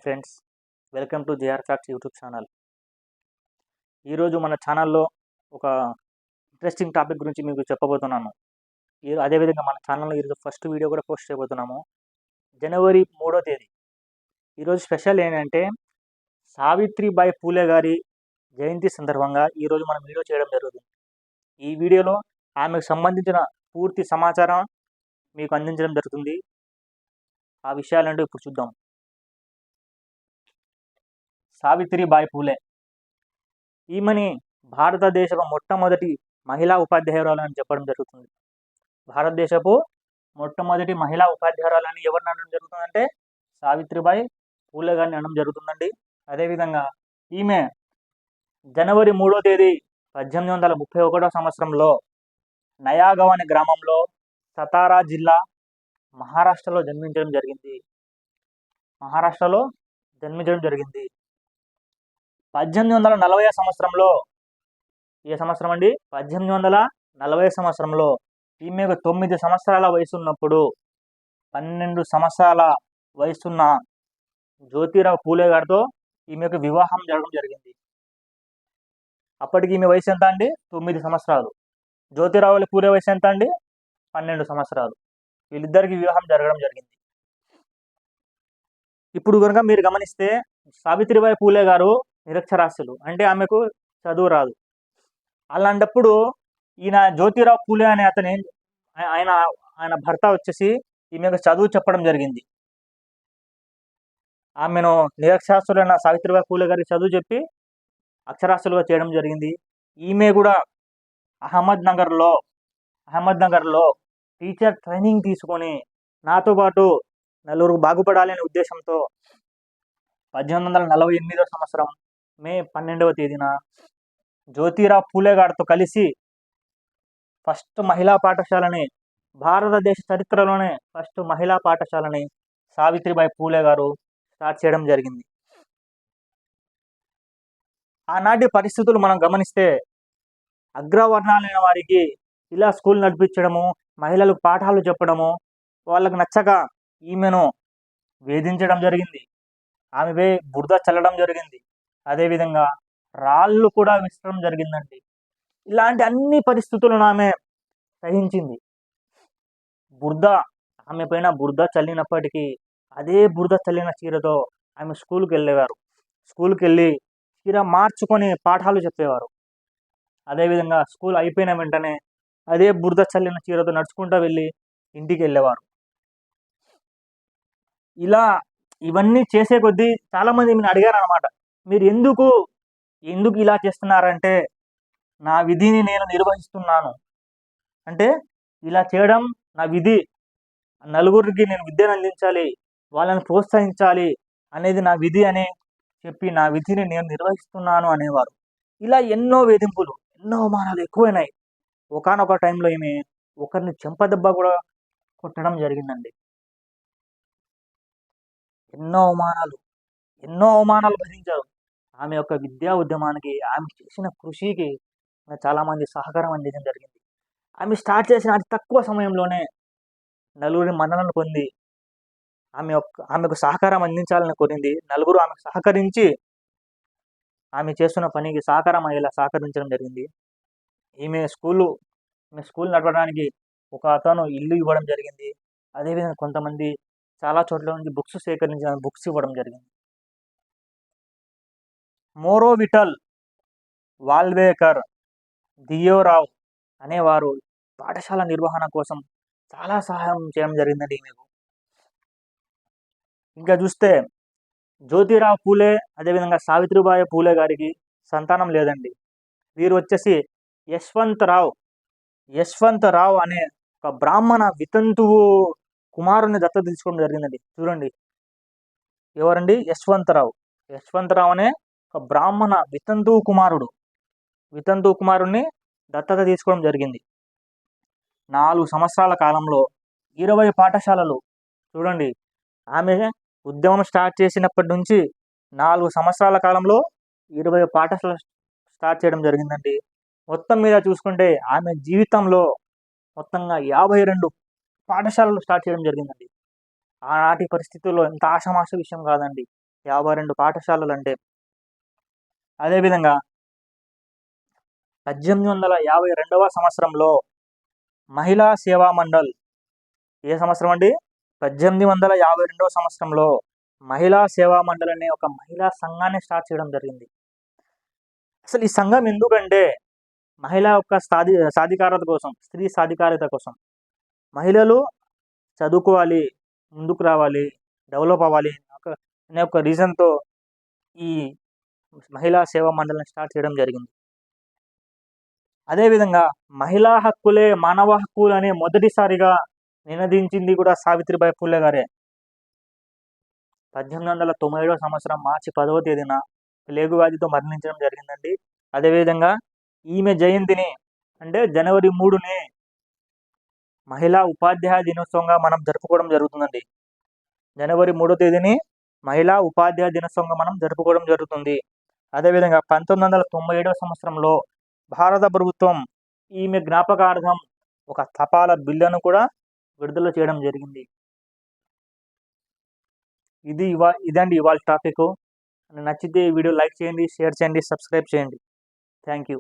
Friends, welcome to JR facts YouTube channel. ఈరోజు మన ఛానల్లో ఒక ఇంట్రెస్టింగ్ టాపిక్ గురించి మీకు చెప్పబోతున్నాను. అదేవిధంగా మన ఛానల్లో ఈరోజు ఫస్ట్ వీడియో కూడా పోస్ట్ చేయబోతున్నాము. జనవరి 3వ తేదీ. ఈరోజు స్పెషల్ ఏంటంటే సావిత్రిబాయి పూలే గారి జయంతి సందర్భంగా ఈరోజు మనం వీడియో చేయడం జరుగుతుంది. ఈ వీడియోలో ఆమెకు సంబంధించిన పూర్తి సమాచారం మీకు అందించడం జరుగుతుంది. ఆ విషయాలంటూ ఇప్పుడు చూద్దాం. సావిత్రిబాయి పూలే ఈమెని భారతదేశపు మొట్టమొదటి మహిళా ఉపాధ్యాయురాలు అని చెప్పడం జరుగుతుంది. భారతదేశపు మొట్టమొదటి మహిళా ఉపాధ్యాయురాలని ఎవరిని అనడం జరుగుతుందంటే సావిత్రిబాయి పూలే గారిని అనడం జరుగుతుందండి. అదేవిధంగా ఈమె జనవరి 3వ తేదీ 1831 సంవత్సరంలో నయాగావ్ అనే గ్రామంలో సతారా జిల్లా మహారాష్ట్రలో జన్మించడం జరిగింది. 1840 సంవత్సరంలో, ఏ సంవత్సరం అండి? 1840 సంవత్సరంలో ఈమెకు 9 సంవత్సరాల వయసు ఉన్నప్పుడు 12 సంవత్సరాల వయసున్న జ్యోతిరావు పూలే గారితో ఈమెకు వివాహం జరగడం జరిగింది. అప్పటికి ఈమె వయసు ఎంత అండి? 9 సంవత్సరాలు. జ్యోతిరావు పూలే వయసు ఎంత అండి? 12 సంవత్సరాలు. వీళ్ళిద్దరికి వివాహం జరగడం జరిగింది. ఇప్పుడు కనుక మీరు గమనిస్తే సావిత్రిబాయి పూలే గారు నిరక్షరాస్యులు, అంటే ఆమెకు చదువు రాదు. అలాంటప్పుడు ఈయన జ్యోతిరావు పూలే అనే అతని ఆయన భర్త వచ్చేసి ఈమెకు చదువు చెప్పడం జరిగింది. ఆమెను నిరక్షరాస్యులైన సావిత్రిబాయి పూలే గారికి చదువు చెప్పి అక్షరాస్యులుగా చేయడం జరిగింది. ఈమె కూడా అహ్మద్ నగర్లో టీచర్ ట్రైనింగ్ తీసుకొని నాతో పాటు నలుగురు బాగుపడాలి అనే ఉద్దేశంతో 1848 సంవత్సరం మే 12వ తేదీన జ్యోతిరావు పూలే గారితో కలిసి ఫస్ట్ మహిళా పాఠశాలని, భారతదేశ చరిత్రలోనే ఫస్ట్ మహిళా పాఠశాలని సావిత్రిబాయి పూలే గారు స్టార్ట్ చేయడం జరిగింది. ఆనాటి పరిస్థితులు మనం గమనిస్తే అగ్రవర్ణాలైన వారికి ఇలా స్కూల్ నడిపించడము, మహిళలకు పాఠాలు చెప్పడము వాళ్ళకు నచ్చక ఈమెను వేధించడం జరిగింది. ఆమెపై బురద చల్లడం జరిగింది. అదేవిధంగా రాళ్ళు కూడా విసరడం జరిగిందండి. ఇలాంటి అన్ని పరిస్థితులను ఆమె సహించింది. ఆమె పైన బురద చల్లినప్పటికీ అదే బురద చల్లిన చీరతో ఆమె స్కూల్కి వెళ్ళేవారు. స్కూల్కి వెళ్ళి చీర మార్చుకొని పాఠాలు చెప్పేవారు. అదేవిధంగా స్కూల్ అయిపోయిన వెంటనే అదే బురద చల్లిన చీరతో నడుచుకుంటూ వెళ్ళి ఇంటికి వెళ్ళేవారు. ఇవన్నీ చేసే కొద్దీ చాలామంది మీరు అడిగారు అనమాట, మీరు ఎందుకు ఇలా చేస్తున్నారంటే నా విధిని నేను నిర్వహిస్తున్నాను, అంటే ఇలా చేయడం నా విధి, నలుగురికి నేను విద్యను అందించాలి, వాళ్ళని ప్రోత్సహించాలి అనేది నా విధి అని చెప్పి నా విధిని నేను నిర్వహిస్తున్నాను అనేవారు. ఇలా ఎన్నో వేధింపులు, ఎన్నో అవమానాలు ఎక్కువైనాయి. ఒకానొక టైంలో ఈమె ఒకరిని చెంపదెబ్బ కూడా కొట్టడం జరిగిందండి. ఎన్నో అవమానాలు భరించారు. ఆమె యొక్క విద్యా ఉద్యమానికి, ఆమె చేసిన కృషికి చాలామంది సహకారం అందించడం జరిగింది. ఆమె స్టార్ట్ చేసిన అతి తక్కువ సమయంలోనే నలుగురి మన్ననలు పొంది ఆమెకు సహకారం అందించాలని కోరింది. నలుగురు ఆమెకు సహకరించి ఆమె చేస్తున్న పనికి సహకారం అయ్యేలా సహకరించడం జరిగింది. ఈమె స్కూల్ నడపడానికి ఒక అతను ఇల్లు ఇవ్వడం జరిగింది. అదేవిధంగా కొంతమంది చాలా చోట్ల నుంచి బుక్స్ సేకరించి బుక్స్ ఇవ్వడం జరిగింది. మోరో విఠల్ వాల్వేకర్, దియోరావ్ అనేవారు పాఠశాల నిర్వహణ కోసం చాలా సహాయం చేయడం జరిగిందండి ఈమెకు. ఇంకా చూస్తే జ్యోతిరావు పూలే అదేవిధంగా సావిత్రిబాయి పూలే గారికి సంతానం లేదండి. వీరు వచ్చేసి యశ్వంతరావు అనే ఒక బ్రాహ్మణ వితంతువు కుమారుని దత్తత తీసుకోవడం జరిగిందండి. చూడండి, ఎవరండి? యశ్వంతరావు అనే ఒక బ్రాహ్మణ వితంతువు కుమారుణ్ణి దత్తత తీసుకోవడం జరిగింది. 4 సంవత్సరాల కాలంలో 20 పాఠశాలలు. చూడండి, ఆమె ఉద్యమం స్టార్ట్ చేసినప్పటి నుంచి 4 సంవత్సరాల కాలంలో 20 పాఠశాలలు స్టార్ట్ చేయడం జరిగిందండి. మొత్తం మీద చూసుకుంటే ఆమె జీవితంలో మొత్తంగా 52 పాఠశాలలు స్టార్ట్ చేయడం జరిగిందండి. ఆనాటి పరిస్థితుల్లో ఎంత ఆషామాష విషయం కాదండి. 52 పాఠశాలలు అంటే. అదేవిధంగా 1852వ సంవత్సరంలో మహిళా సేవా మండల్, ఏ సంవత్సరం అండి? 1852వ సంవత్సరంలో మహిళా సేవా మండల్ అనే ఒక మహిళా సంఘాన్ని స్టార్ట్ చేయడం జరిగింది. అసలు ఈ సంఘం ఎందుకంటే మహిళ యొక్క సాధికారత కోసం, స్త్రీ సాధికారత కోసం, మహిళలు చదువుకోవాలి, ముందుకు రావాలి, డెవలప్ అవ్వాలి అనే ఒక రీజన్తో ఈ మహిళా సేవా మండలిని స్టార్ట్ చేయడం జరిగింది. అదేవిధంగా మహిళా హక్కులే మానవ హక్కులు అనే మొదటిసారిగా నినదించింది కూడా సావిత్రిబాయి పూలే గారే. 1897వ సంవత్సరం మార్చి 10వ తేదీన ప్లేగు వ్యాధితో మరణించడం జరిగిందండి. అదేవిధంగా ఈమె జయంతిని అంటే జనవరి 3ని మహిళా ఉపాధ్యాయ దినోత్సవంగా మనం జరుపుకోవడం జరుగుతుందండి. జనవరి 3వ తేదీని మహిళా ఉపాధ్యాయ దినోత్సవంగా మనం జరుపుకోవడం జరుగుతుంది. అదేవిధంగా 1997వ సంవత్సరంలో భారత ప్రభుత్వం ఈమె జ్ఞాపకార్థం ఒక తపాలా బిల్లును కూడా విడుదల చేయడం జరిగింది. ఇదండి ఇవాళ టాపిక్. నచ్చితే ఈ వీడియో లైక్ చేయండి, షేర్ చేయండి, సబ్స్క్రైబ్ చేయండి. Thank you.